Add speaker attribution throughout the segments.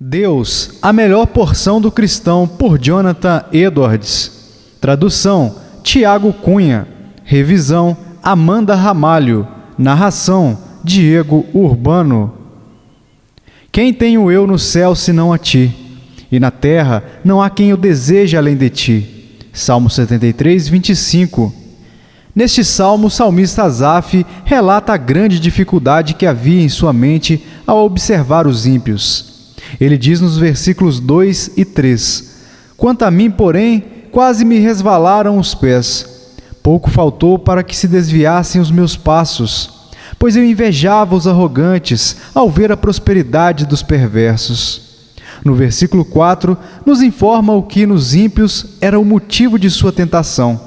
Speaker 1: Deus, a melhor porção do cristão, por Jonathan Edwards. Tradução: Tiago Cunha. Revisão: Amanda Ramalho. Narração: Diego Urbano. Quem tenho eu no céu senão a ti? E na terra não há quem o deseje além de ti. Salmo 73, 25. Neste salmo, o salmista Asaf relata a grande dificuldade que havia em sua mente ao observar os ímpios. Ele diz nos versículos 2 e 3: Quanto a mim, porém, quase me resvalaram os pés. Pouco faltou para que se desviassem os meus passos, pois eu invejava os arrogantes ao ver a prosperidade dos perversos. No versículo 4, nos informa o que nos ímpios era o motivo de sua tentação.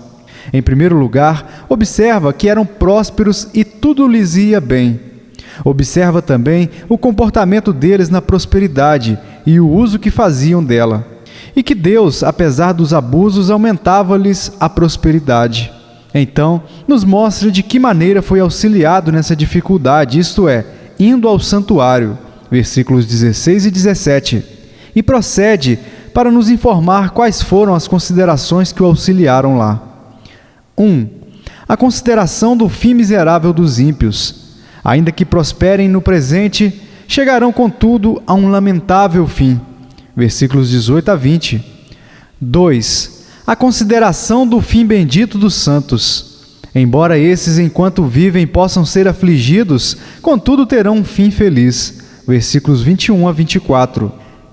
Speaker 1: Em primeiro lugar, observa que eram prósperos e tudo lhes ia bem. Observa também o comportamento deles na prosperidade e o uso que faziam dela. E que Deus, apesar dos abusos, aumentava-lhes a prosperidade. Então, nos mostra de que maneira foi auxiliado nessa dificuldade, isto é, indo ao santuário, versículos 16 e 17, e procede para nos informar quais foram as considerações que o auxiliaram lá. 1. A consideração do fim miserável dos ímpios. Ainda que prosperem no presente, chegarão, contudo, a um lamentável fim. Versículos 18 a 20. 2. A consideração do fim bendito dos santos. Embora esses, enquanto vivem, possam ser afligidos, contudo terão um fim feliz. Versículos 21 a 24.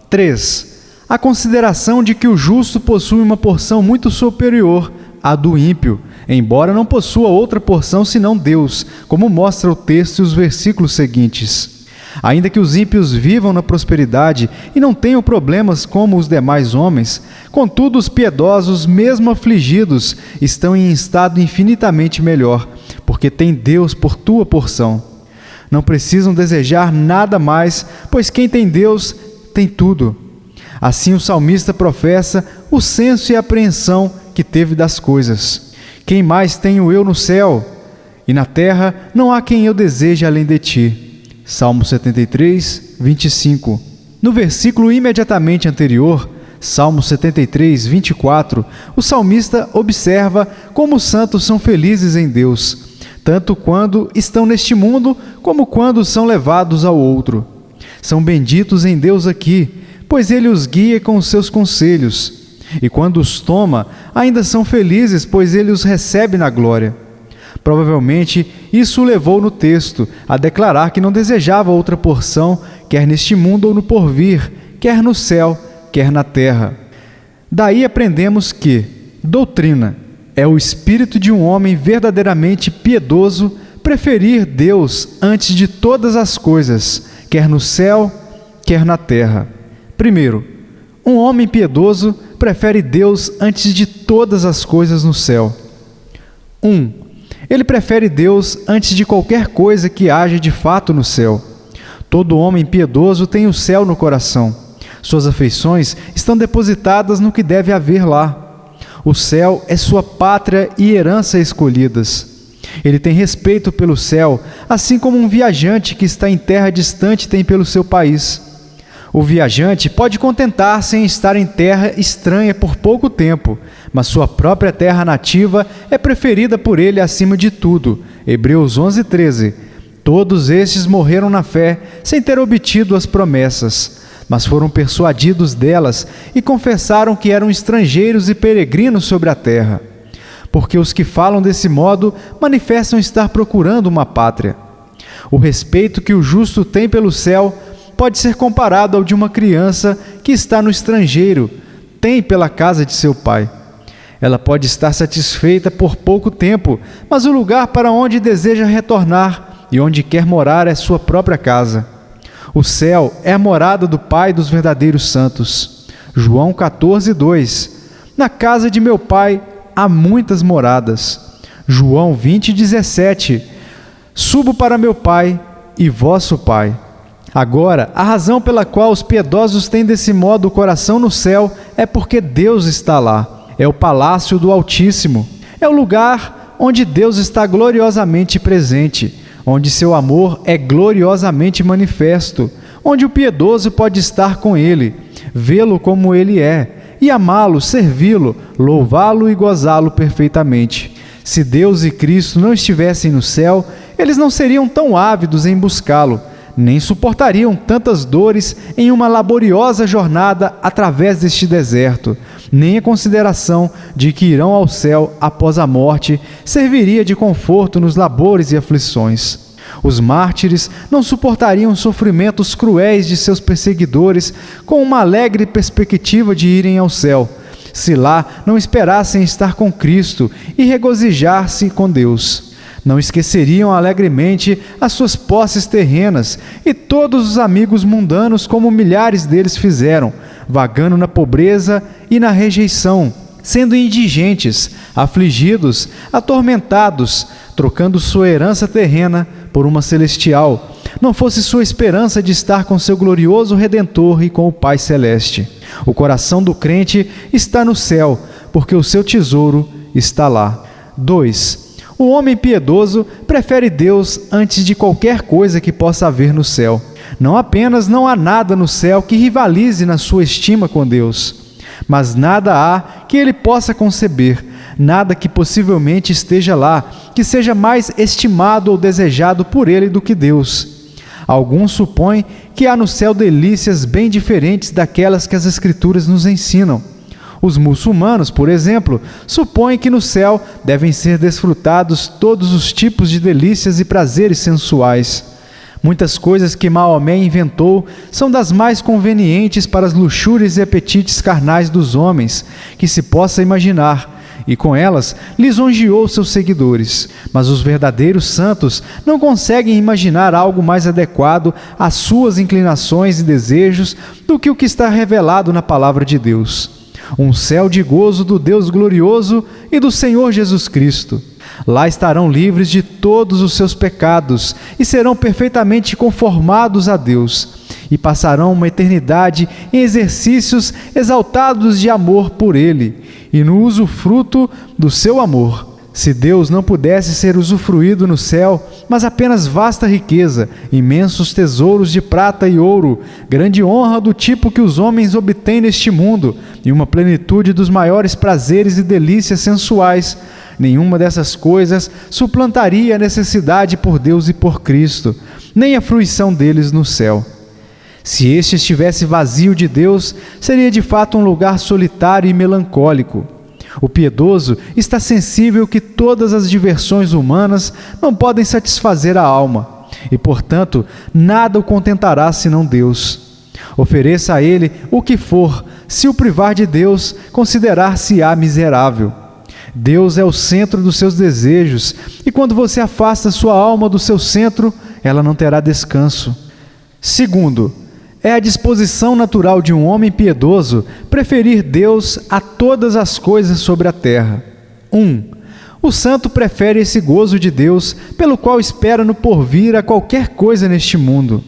Speaker 1: 3. A consideração de que o justo possui uma porção muito superior à do ímpio, embora não possua outra porção senão Deus, como mostra o texto e os versículos seguintes. Ainda que os ímpios vivam na prosperidade e não tenham problemas como os demais homens, contudo os piedosos, mesmo afligidos, estão em estado infinitamente melhor, porque têm Deus por tua porção. Não precisam desejar nada mais, pois quem tem Deus tem tudo. Assim o salmista professa o senso e apreensão que teve das coisas. Quem mais tenho eu no céu? E na terra não há quem eu deseje além de ti. Salmo 73, 25. No versículo imediatamente anterior, Salmo 73, 24, o salmista observa como os santos são felizes em Deus, tanto quando estão neste mundo, como quando são levados ao outro. São benditos em Deus aqui, pois Ele os guia com os seus conselhos. E quando os toma, ainda são felizes, pois Ele os recebe na glória. Provavelmente, isso o levou no texto a declarar que não desejava outra porção, quer neste mundo ou no porvir, quer no céu, quer na terra. Daí aprendemos que doutrina é o espírito de um homem verdadeiramente piedoso preferir Deus antes de todas as coisas, quer no céu, quer na terra. Primeiro, um homem piedoso prefere Deus antes de todas as coisas no céu. 1. Ele prefere Deus antes de qualquer coisa que haja de fato no céu. Todo homem piedoso tem o céu no coração. Suas afeições estão depositadas no que deve haver lá. O céu é sua pátria e herança escolhidas. Ele tem respeito pelo céu, assim como um viajante que está em terra distante tem pelo seu país. O viajante pode contentar-se em estar em terra estranha por pouco tempo, mas sua própria terra nativa é preferida por ele acima de tudo. Hebreus 11, 13. Todos estes morreram na fé, sem ter obtido as promessas, mas foram persuadidos delas e confessaram que eram estrangeiros e peregrinos sobre a terra. Porque os que falam desse modo manifestam estar procurando uma pátria. O respeito que o justo tem pelo céu pode ser comparado ao de uma criança que está no estrangeiro, tem pela casa de seu pai. Ela pode estar satisfeita por pouco tempo, mas o lugar para onde deseja retornar e onde quer morar é sua própria casa. O céu é a morada do Pai dos verdadeiros santos. João 14, 2. Na casa de meu Pai há muitas moradas. João 20, 17. Subo para meu Pai e vosso Pai. Agora, a razão pela qual os piedosos têm desse modo o coração no céu é porque Deus está lá. É o palácio do Altíssimo. É o lugar onde Deus está gloriosamente presente, onde seu amor é gloriosamente manifesto, onde o piedoso pode estar com ele, vê-lo como ele é, e amá-lo, servi-lo, louvá-lo e gozá-lo perfeitamente. Se Deus e Cristo não estivessem no céu, eles não seriam tão ávidos em buscá-lo, nem suportariam tantas dores em uma laboriosa jornada através deste deserto, nem a consideração de que irão ao céu após a morte serviria de conforto nos labores e aflições. Os mártires não suportariam os sofrimentos cruéis de seus perseguidores com uma alegre perspectiva de irem ao céu, se lá não esperassem estar com Cristo e regozijar-se com Deus. Não esqueceriam alegremente as suas posses terrenas e todos os amigos mundanos como milhares deles fizeram, vagando na pobreza e na rejeição, sendo indigentes, afligidos, atormentados, trocando sua herança terrena por uma celestial, não fosse sua esperança de estar com seu glorioso Redentor e com o Pai Celeste. O coração do crente está no céu, porque o seu tesouro está lá. 2. O homem piedoso prefere Deus antes de qualquer coisa que possa haver no céu. Não apenas não há nada no céu que rivalize na sua estima com Deus, mas nada há que ele possa conceber, nada que possivelmente esteja lá, que seja mais estimado ou desejado por ele do que Deus. Alguns supõem que há no céu delícias bem diferentes daquelas que as Escrituras nos ensinam. Os muçulmanos, por exemplo, supõem que no céu devem ser desfrutados todos os tipos de delícias e prazeres sensuais. Muitas coisas que Maomé inventou são das mais convenientes para as luxúrias e apetites carnais dos homens que se possa imaginar, e com elas lisonjeou seus seguidores. Mas os verdadeiros santos não conseguem imaginar algo mais adequado às suas inclinações e desejos do que o que está revelado na Palavra de Deus. Um céu de gozo do Deus glorioso e do Senhor Jesus Cristo. Lá estarão livres de todos os seus pecados e serão perfeitamente conformados a Deus, e passarão uma eternidade em exercícios exaltados de amor por Ele e no usufruto do seu amor. Se Deus não pudesse ser usufruído no céu, mas apenas vasta riqueza, imensos tesouros de prata e ouro, grande honra do tipo que os homens obtêm neste mundo, e uma plenitude dos maiores prazeres e delícias sensuais, nenhuma dessas coisas suplantaria a necessidade por Deus e por Cristo, nem a fruição deles no céu. Se este estivesse vazio de Deus, seria de fato um lugar solitário e melancólico. O piedoso está sensível que todas as diversões humanas não podem satisfazer a alma, e, portanto, nada o contentará senão Deus. Ofereça a ele o que for, se o privar de Deus, considerar-se-á miserável. Deus é o centro dos seus desejos, e quando você afasta sua alma do seu centro, ela não terá descanso. 2. É a disposição natural de um homem piedoso preferir Deus a todas as coisas sobre a terra. 1. O santo prefere esse gozo de Deus, pelo qual espera no porvir a qualquer coisa neste mundo.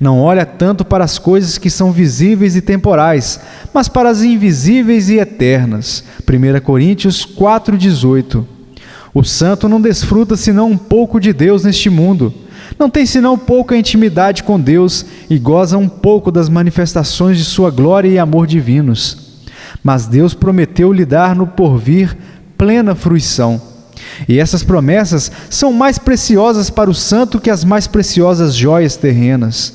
Speaker 1: Não olha tanto para as coisas que são visíveis e temporais, mas para as invisíveis e eternas. 1 Coríntios 4,18. O santo não desfruta senão um pouco de Deus neste mundo. Não tem senão pouca intimidade com Deus e goza um pouco das manifestações de sua glória e amor divinos. Mas Deus prometeu lhe dar no porvir plena fruição. E essas promessas são mais preciosas para o santo que as mais preciosas joias terrenas.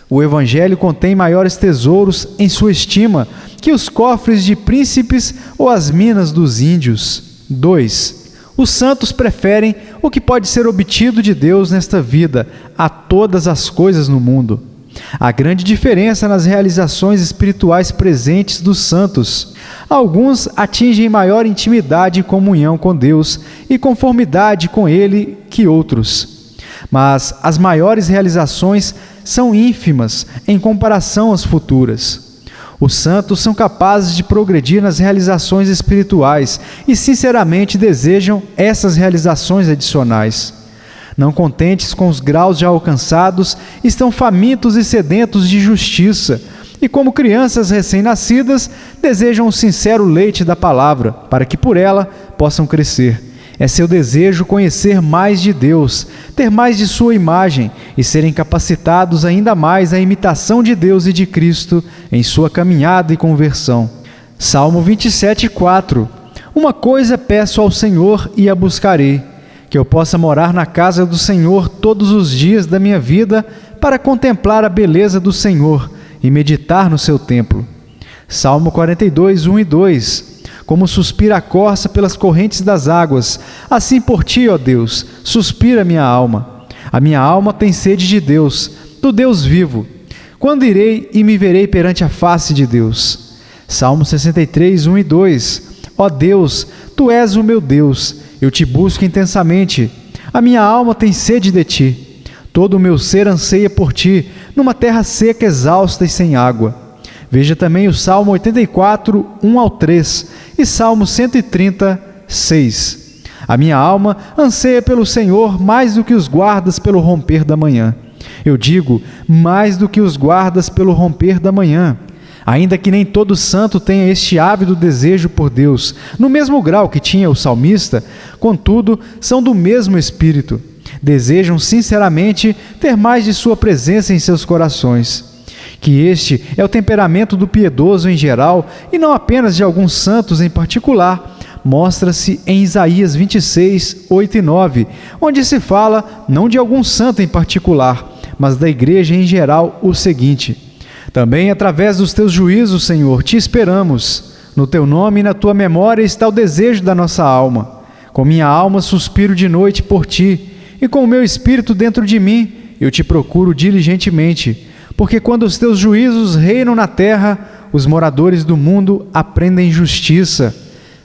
Speaker 1: O Evangelho contém maiores tesouros em sua estima que os cofres de príncipes ou as minas dos índios. 2. Os santos preferem o que pode ser obtido de Deus nesta vida a todas as coisas no mundo. Há grande diferença nas realizações espirituais presentes dos santos. Alguns atingem maior intimidade e comunhão com Deus e conformidade com Ele que outros. Mas as maiores realizações são ínfimas em comparação às futuras. Os santos são capazes de progredir nas realizações espirituais e sinceramente desejam essas realizações adicionais. Não contentes com os graus já alcançados, estão famintos e sedentos de justiça, e como crianças recém-nascidas, desejam o sincero leite da palavra, para que por ela possam crescer. É seu desejo conhecer mais de Deus, ter mais de sua imagem e serem capacitados ainda mais à imitação de Deus e de Cristo em sua caminhada e conversão. Salmo 27:4. Uma coisa peço ao Senhor e a buscarei, que eu possa morar na casa do Senhor todos os dias da minha vida, para contemplar a beleza do Senhor e meditar no seu templo. Salmo 42:1 e 2. Como suspira a corça pelas correntes das águas, assim por ti, ó Deus, suspira minha alma. A minha alma tem sede de Deus, do Deus vivo. Quando irei e me verei perante a face de Deus? Salmo 63:1 e 2. Ó Deus, tu és o meu Deus, eu te busco intensamente. A minha alma tem sede de ti. Todo o meu ser anseia por ti, numa terra seca, exausta e sem água. Veja também o Salmo 84:1 ao 3 e Salmo 130:6. A minha alma anseia pelo Senhor mais do que os guardas pelo romper da manhã. Eu digo, mais do que os guardas pelo romper da manhã. Ainda que nem todo santo tenha este ávido desejo por Deus, no mesmo grau que tinha o salmista, contudo, são do mesmo espírito. Desejam sinceramente ter mais de sua presença em seus corações. Que este é o temperamento do piedoso em geral e não apenas de alguns santos em particular, mostra-se em Isaías 26:8 e 9, onde se fala não de algum santo em particular, mas da igreja em geral o seguinte: também através dos teus juízos, Senhor, te esperamos. No teu nome e na tua memória está o desejo da nossa alma. Com minha alma suspiro de noite por ti, e com o meu espírito dentro de mim eu te procuro diligentemente. Porque quando os teus juízos reinam na terra, os moradores do mundo aprendem justiça.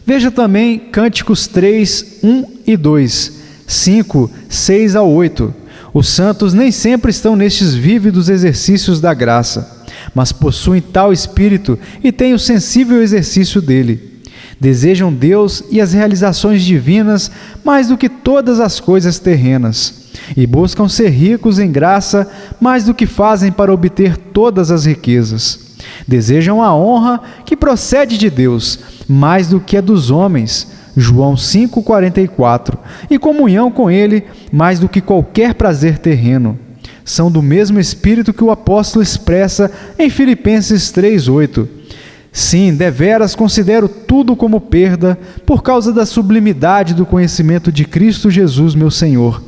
Speaker 1: Veja também Cânticos 3:1 e 2, 5, 6 ao 8. Os santos nem sempre estão nestes vívidos exercícios da graça, mas possuem tal espírito e têm o sensível exercício dele. Desejam Deus e as realizações divinas mais do que todas as coisas terrenas, e buscam ser ricos em graça mais do que fazem para obter todas as riquezas. Desejam a honra que procede de Deus mais do que a dos homens, João 5:44, e comunhão com Ele mais do que qualquer prazer terreno. São do mesmo espírito que o apóstolo expressa em Filipenses 3:8. Sim, deveras considero tudo como perda por causa da sublimidade do conhecimento de Cristo Jesus, meu Senhor,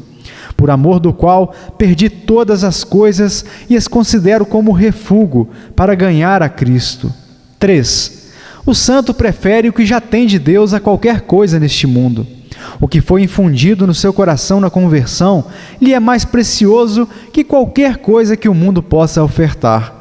Speaker 1: por amor do qual perdi todas as coisas e as considero como refúgio para ganhar a Cristo. 3. O santo prefere o que já tem de Deus a qualquer coisa neste mundo. O que foi infundido no seu coração na conversão lhe é mais precioso que qualquer coisa que o mundo possa ofertar.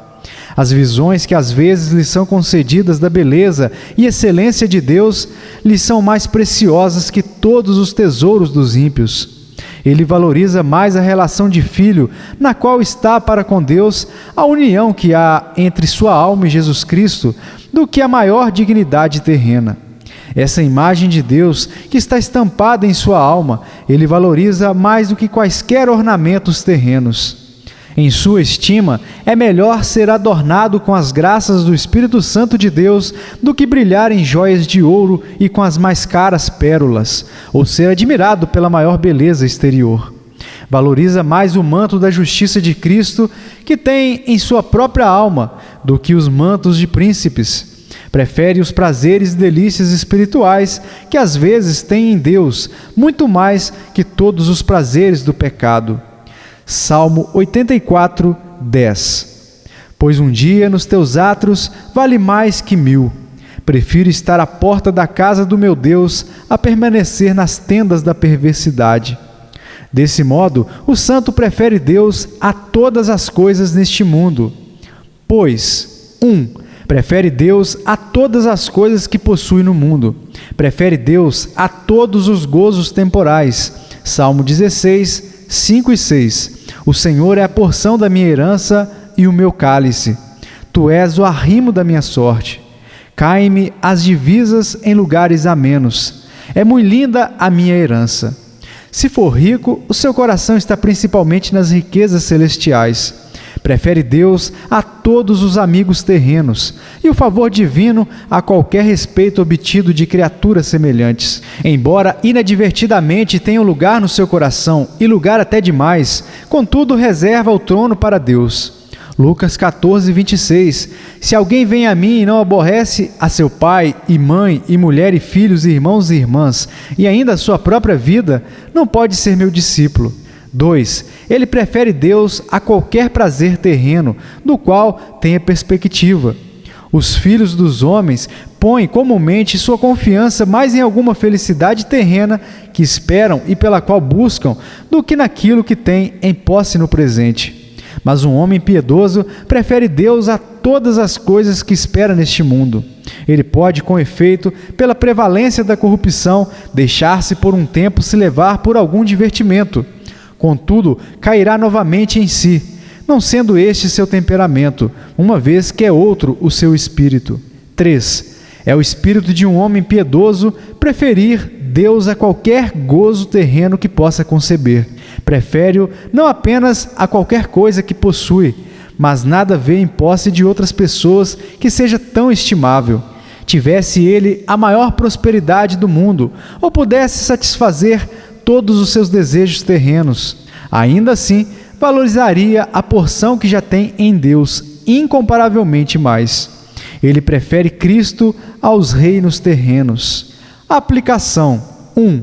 Speaker 1: As visões que às vezes lhe são concedidas da beleza e excelência de Deus lhe são mais preciosas que todos os tesouros dos ímpios. Ele valoriza mais a relação de filho, na qual está para com Deus a união que há entre sua alma e Jesus Cristo, do que a maior dignidade terrena. Essa imagem de Deus que está estampada em sua alma, ele valoriza mais do que quaisquer ornamentos terrenos. Em sua estima, é melhor ser adornado com as graças do Espírito Santo de Deus do que brilhar em joias de ouro e com as mais caras pérolas, ou ser admirado pela maior beleza exterior. Valoriza mais o manto da justiça de Cristo que tem em sua própria alma do que os mantos de príncipes. Prefere os prazeres e delícias espirituais que às vezes tem em Deus, muito mais que todos os prazeres do pecado. Salmo 84:10. Pois um dia nos teus átrios vale mais que 1000. Prefiro estar à porta da casa do meu Deus a permanecer nas tendas da perversidade. Desse modo, o santo prefere Deus a todas as coisas neste mundo. Pois, 1. Prefere Deus a todas as coisas que possui no mundo. Prefere Deus a todos os gozos temporais. Salmo 16, 5 e 6. O Senhor é a porção da minha herança e o meu cálice. Tu és o arrimo da minha sorte. Caem-me as divisas em lugares amenos. É muito linda a minha herança. Se for rico, o seu coração está principalmente nas riquezas celestiais. prefere Deus a todos os amigos terrenos e o favor divino a qualquer respeito obtido de criaturas semelhantes. Embora inadvertidamente tenha lugar no seu coração, e lugar até demais, contudo reserva o trono para Deus. Lucas 14, 26. Se alguém vem a mim e não aborrece a seu pai e mãe e mulher e filhos e irmãos e irmãs, e ainda a sua própria vida, não pode ser meu discípulo. 2. Ele prefere Deus a qualquer prazer terreno, do qual tenha perspectiva. Os filhos dos homens põem comumente sua confiança mais em alguma felicidade terrena que esperam e pela qual buscam, do que naquilo que têm em posse no presente. Mas um homem piedoso prefere Deus a todas as coisas que espera neste mundo. Ele pode, com efeito, pela prevalência da corrupção, deixar-se por um tempo se levar por algum divertimento. Contudo, cairá novamente em si, não sendo este seu temperamento, uma vez que é outro o seu espírito. 3. É o espírito de um homem piedoso preferir Deus a qualquer gozo terreno que possa conceber. Prefere-o não apenas a qualquer coisa que possui, mas nada vê em posse de outras pessoas que seja tão estimável. Tivesse ele a maior prosperidade do mundo, ou pudesse satisfazer todos os seus desejos terrenos, ainda assim valorizaria a porção que já tem em Deus incomparavelmente mais. Ele prefere Cristo aos reinos terrenos. Aplicação 1.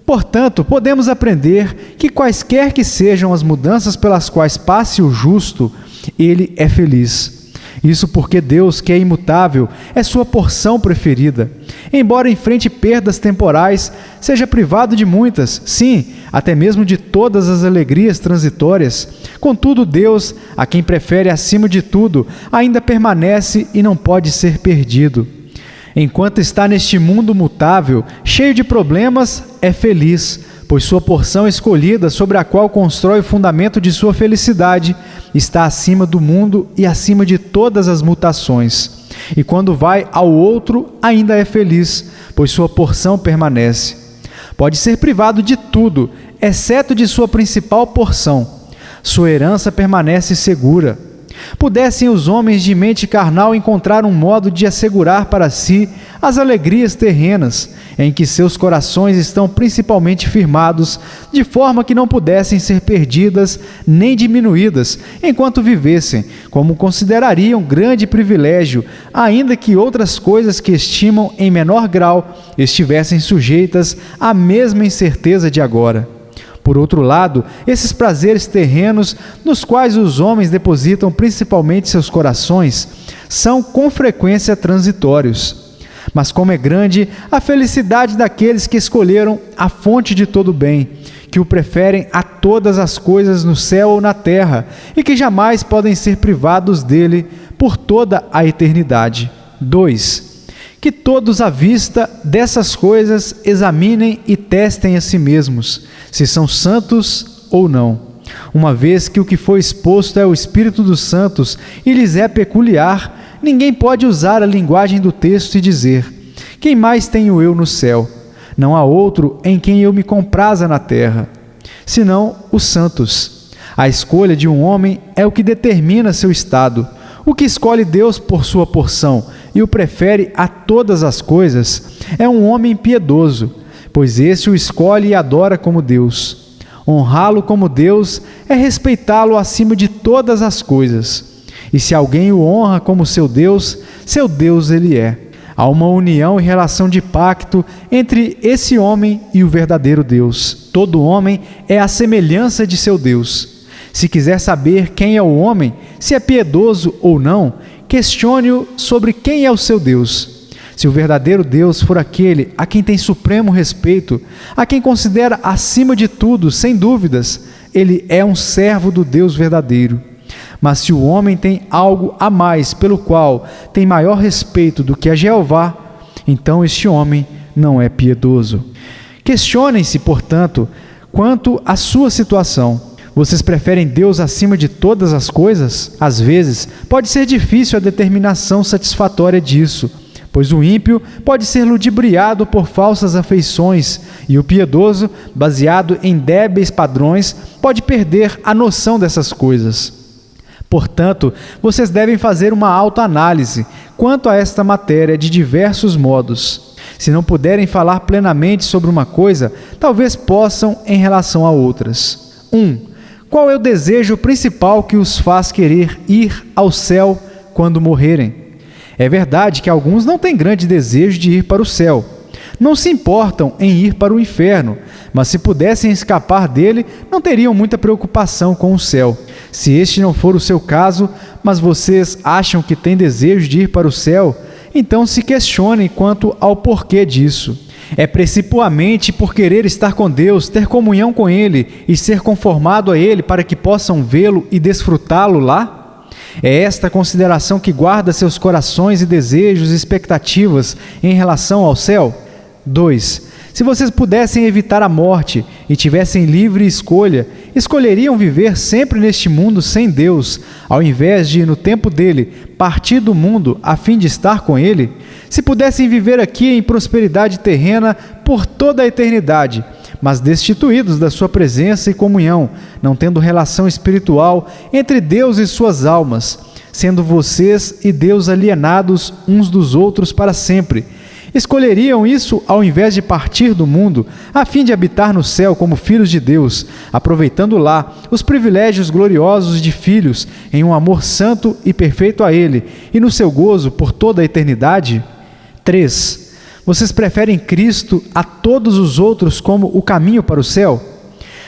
Speaker 1: Portanto, podemos aprender que quaisquer que sejam as mudanças pelas quais passe o justo, ele é feliz. Isso porque Deus, que é imutável, é sua porção preferida. Embora enfrente perdas temporais, seja privado de muitas, sim, até mesmo de todas as alegrias transitórias. Contudo, Deus, a quem prefere acima de tudo, ainda permanece e não pode ser perdido. Enquanto está neste mundo mutável, cheio de problemas, é feliz, pois sua porção escolhida, sobre a qual constrói o fundamento de sua felicidade, está acima do mundo e acima de todas as mutações. E quando vai ao outro, ainda é feliz, pois sua porção permanece. Pode ser privado de tudo, exceto de sua principal porção. Sua herança permanece segura. Pudessem os homens de mente carnal encontrar um modo de assegurar para si as alegrias terrenas, em que seus corações estão principalmente firmados, de forma que não pudessem ser perdidas nem diminuídas, enquanto vivessem, como considerariam grande privilégio, ainda que outras coisas que estimam em menor grau estivessem sujeitas à mesma incerteza de agora. Por outro lado, esses prazeres terrenos, nos quais os homens depositam principalmente seus corações, são com frequência transitórios. Mas como é grande a felicidade daqueles que escolheram a fonte de todo bem, que o preferem a todas as coisas no céu ou na terra, e que jamais podem ser privados dele por toda a eternidade. 2. Que todos à vista dessas coisas examinem e testem a si mesmos, se são santos ou não, uma vez que o que foi exposto é o Espírito dos santos e lhes é peculiar. Ninguém pode usar a linguagem do texto e dizer: quem mais tenho eu no céu? Não há outro em quem eu me compraza na terra, senão os santos. A escolha de um homem é o que determina seu estado. O que escolhe Deus por sua porção e o prefere a todas as coisas é um homem piedoso, pois esse o escolhe e adora como Deus. Honrá-lo como Deus é respeitá-lo acima de todas as coisas. E se alguém o honra como seu Deus ele é. Há uma união e relação de pacto entre esse homem e o verdadeiro Deus. Todo homem é a semelhança de seu Deus. Se quiser saber quem é o homem, se é piedoso ou não, questione-o sobre quem é o seu Deus. Se o verdadeiro Deus for aquele a quem tem supremo respeito, a quem considera acima de tudo, sem dúvidas, ele é um servo do Deus verdadeiro. Mas se o homem tem algo a mais pelo qual tem maior respeito do que a Jeová, então este homem não é piedoso. Questionem-se, portanto, quanto à sua situação. Vocês preferem Deus acima de todas as coisas? Às vezes, pode ser difícil a determinação satisfatória disso, pois o ímpio pode ser ludibriado por falsas afeições e o piedoso, baseado em débeis padrões, pode perder a noção dessas coisas. Portanto, vocês devem fazer uma autoanálise quanto a esta matéria de diversos modos. Se não puderem falar plenamente sobre uma coisa, talvez possam em relação a outras. 1. Qual é o desejo principal que os faz querer ir ao céu quando morrerem? É verdade que alguns não têm grande desejo de ir para o céu. Não se importam em ir para o inferno, mas se pudessem escapar dele, não teriam muita preocupação com o céu. Se este não for o seu caso, mas vocês acham que têm desejo de ir para o céu, então se questionem quanto ao porquê disso. É principalmente por querer estar com Deus, ter comunhão com Ele e ser conformado a Ele para que possam vê-lo e desfrutá-lo lá? É esta consideração que guarda seus corações e desejos e expectativas em relação ao céu? 2. Se vocês pudessem evitar a morte e tivessem livre escolha, escolheriam viver sempre neste mundo sem Deus, ao invés de, no tempo dele, partir do mundo a fim de estar com Ele? Se pudessem viver aqui em prosperidade terrena por toda a eternidade, mas destituídos da sua presença e comunhão, não tendo relação espiritual entre Deus e suas almas, sendo vocês e Deus alienados uns dos outros para sempre, escolheriam isso ao invés de partir do mundo, a fim de habitar no céu como filhos de Deus, aproveitando lá os privilégios gloriosos de filhos em um amor santo e perfeito a Ele e no seu gozo por toda a eternidade? 3. Vocês preferem Cristo a todos os outros como o caminho para o céu?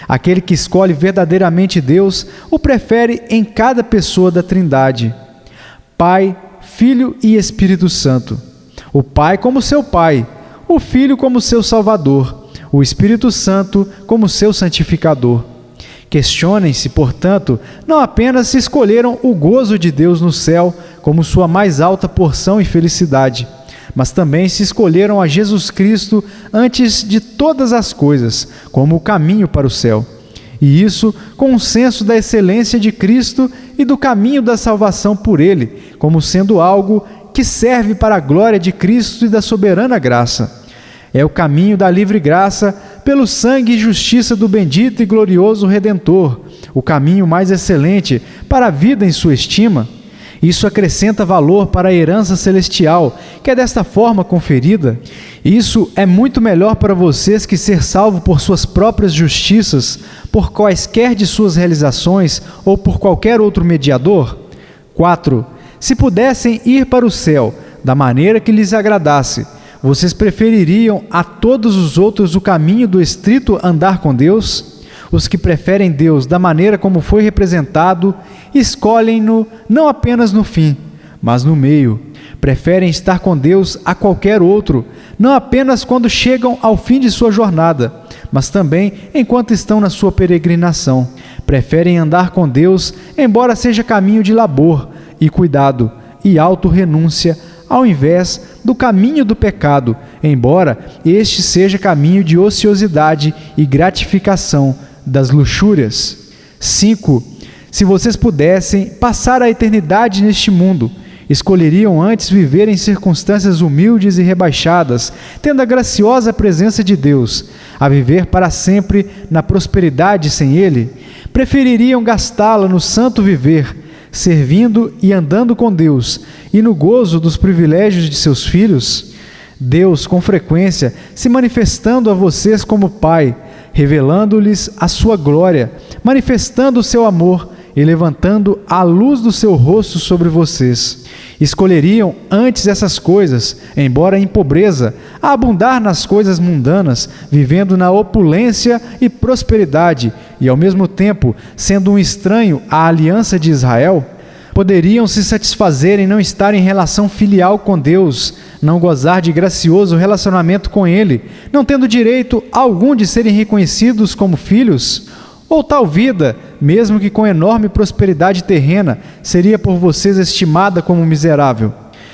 Speaker 1: Aquele que escolhe verdadeiramente Deus o prefere em cada pessoa da Trindade: Pai, Filho e Espírito Santo. O Pai como seu Pai, o Filho como seu Salvador, o Espírito Santo como seu santificador. Questionem-se, portanto, não apenas se escolheram o gozo de Deus no céu como sua mais alta porção e felicidade, mas também se escolheram a Jesus Cristo antes de todas as coisas, como o caminho para o céu. E isso com um senso da excelência de Cristo e do caminho da salvação por Ele, como sendo algo que serve para a glória de Cristo e da soberana graça. É o caminho da livre graça pelo sangue e justiça do bendito e glorioso Redentor, o caminho mais excelente para a vida em sua estima. Isso acrescenta valor para a herança celestial, que é desta forma conferida. Isso é muito melhor para vocês que ser salvo por suas próprias justiças, por quaisquer de suas realizações ou por qualquer outro mediador. 4. Se pudessem ir para o céu da maneira que lhes agradasse, vocês prefeririam a todos os outros o caminho do estrito andar com Deus? Os que preferem Deus da maneira como foi representado, escolhem-no não apenas no fim, mas no meio. Preferem estar com Deus a qualquer outro, não apenas quando chegam ao fim de sua jornada, mas também enquanto estão na sua peregrinação. Preferem andar com Deus, embora seja caminho de labor e cuidado e auto-renúncia, ao invés do caminho do pecado, embora este seja caminho de ociosidade e gratificação das luxúrias. 5. Se vocês pudessem passar a eternidade neste mundo, escolheriam antes viver em circunstâncias humildes e rebaixadas, tendo a graciosa presença de Deus, a viver para sempre na prosperidade sem Ele? Prefeririam gastá-la no santo viver, servindo e andando com Deus, e no gozo dos privilégios de seus filhos? Deus, com frequência, se manifestando a vocês como Pai, revelando-lhes a sua glória, manifestando o seu amor e levantando a luz do seu rosto sobre vocês. Escolheriam antes essas coisas, embora em pobreza, a abundar nas coisas mundanas, vivendo na opulência e prosperidade, e ao mesmo tempo sendo um estranho à aliança de Israel? Poderiam se satisfazer em não estar em relação filial com Deus, não gozar de gracioso relacionamento com Ele, não tendo direito algum de serem reconhecidos como filhos? Ou tal vida, mesmo que com enorme prosperidade terrena, seria por vocês estimada como miserável?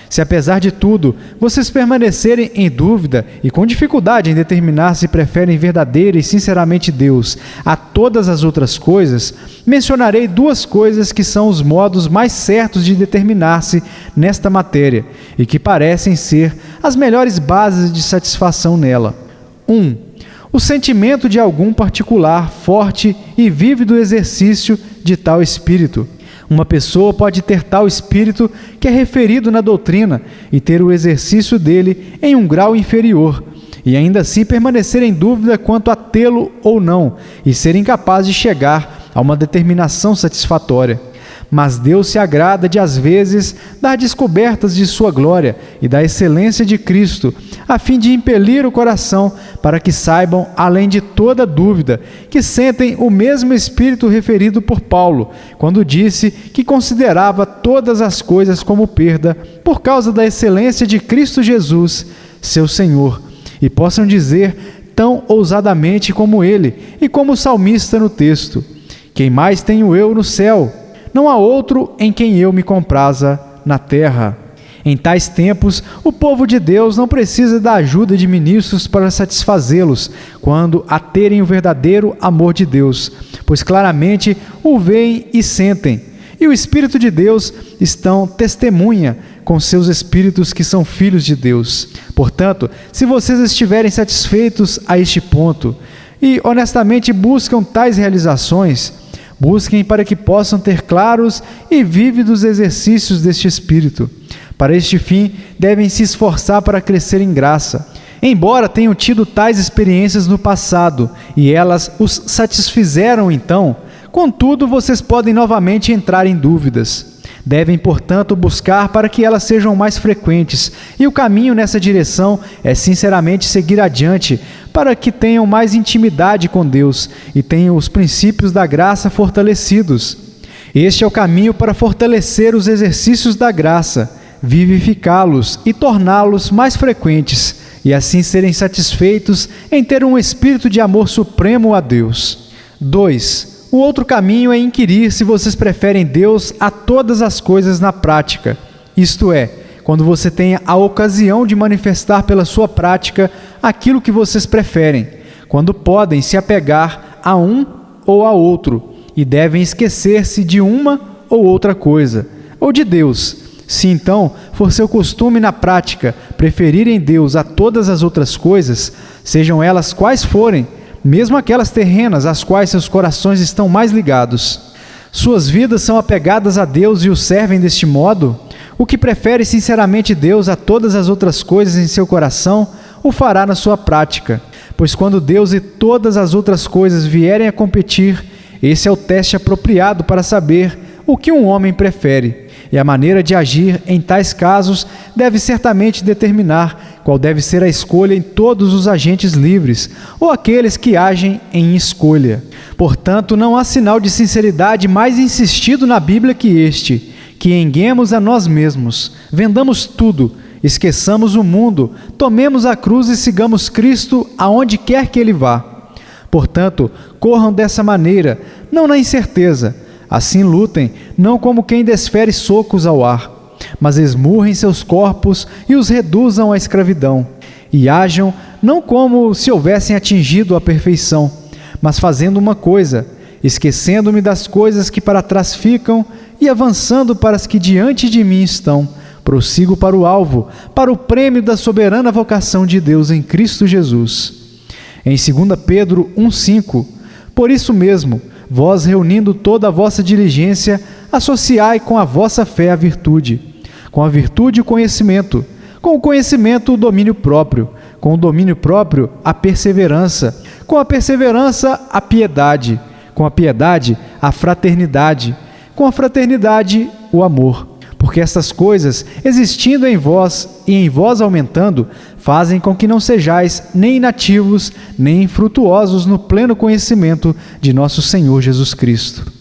Speaker 1: Se apesar de tudo, vocês permanecerem em dúvida e com dificuldade em determinar se preferem verdadeira e sinceramente Deus a todas as outras coisas, mencionarei 2 coisas que são os modos mais certos de determinar-se nesta matéria e que parecem ser as melhores bases de satisfação nela. 1. O sentimento de algum particular, forte e vívido exercício de tal espírito. Uma pessoa pode ter tal espírito que é referido na doutrina e ter o exercício dele em um grau inferior, e ainda assim permanecer em dúvida quanto a tê-lo ou não, e ser incapaz de chegar a uma determinação satisfatória. Mas Deus se agrada de, às vezes, dar descobertas de sua glória e da excelência de Cristo, a fim de impelir o coração para que saibam, além de toda dúvida, que sentem o mesmo espírito referido por Paulo, quando disse que considerava todas as coisas como perda por causa da excelência de Cristo Jesus, seu Senhor, e possam dizer tão ousadamente como ele e como o salmista no texto: quem mais tenho eu no céu? Não há outro em quem eu me compraza na terra. Em tais tempos, o povo de Deus não precisa da ajuda de ministros para satisfazê-los, quando a terem o verdadeiro amor de Deus, pois claramente o veem e sentem. E o Espírito de Deus testemunha com seus espíritos que são filhos de Deus. Portanto, se vocês estiverem satisfeitos a este ponto e honestamente buscam tais realizações, busquem para que possam ter claros e vívidos exercícios deste Espírito. Para este fim, devem se esforçar para crescer em graça. Embora tenham tido tais experiências no passado, e elas os satisfizeram então, contudo, vocês podem novamente entrar em dúvidas. Devem, portanto, buscar para que elas sejam mais frequentes, e o caminho nessa direção é sinceramente seguir adiante, para que tenham mais intimidade com Deus e tenham os princípios da graça fortalecidos. Este é o caminho para fortalecer os exercícios da graça, vivificá-los e torná-los mais frequentes, e assim serem satisfeitos em ter um espírito de amor supremo a Deus. 2. O outro caminho é inquirir se vocês preferem Deus a todas as coisas na prática, isto é, quando você tenha a ocasião de manifestar pela sua prática aquilo que vocês preferem, quando podem se apegar a um ou a outro, e devem esquecer-se de uma ou outra coisa, ou de Deus. Se então for seu costume na prática preferirem Deus a todas as outras coisas, sejam elas quais forem, mesmo aquelas terrenas às quais seus corações estão mais ligados, suas vidas são apegadas a Deus e o servem deste modo, o que prefere sinceramente Deus a todas as outras coisas em seu coração, o fará na sua prática, pois quando Deus e todas as outras coisas vierem a competir, esse é o teste apropriado para saber o que um homem prefere, e a maneira de agir em tais casos deve certamente determinar qual deve ser a escolha em todos os agentes livres, ou aqueles que agem em escolha. Portanto, não há sinal de sinceridade mais insistido na Bíblia que este: que enguemos a nós mesmos, vendamos tudo, esqueçamos o mundo, tomemos a cruz e sigamos Cristo aonde quer que Ele vá. Portanto, corram dessa maneira, não na incerteza. Assim lutem, não como quem desfere socos ao ar, mas esmurrem seus corpos e os reduzam à escravidão. E hajam não como se houvessem atingido a perfeição, mas fazendo uma coisa, esquecendo-me das coisas que para trás ficam e avançando para as que diante de mim estão, prossigo para o alvo, para o prêmio da soberana vocação de Deus em Cristo Jesus. Em 2 Pedro 1,5, por isso mesmo, vós, reunindo toda a vossa diligência, associai com a vossa fé a virtude, com a virtude o conhecimento, com o conhecimento o domínio próprio, com o domínio próprio a perseverança, com a perseverança a piedade, com a piedade a fraternidade, com a fraternidade o amor. Porque estas coisas, existindo em vós e em vós aumentando, fazem com que não sejais nem inativos, nem infrutuosos no pleno conhecimento de nosso Senhor Jesus Cristo.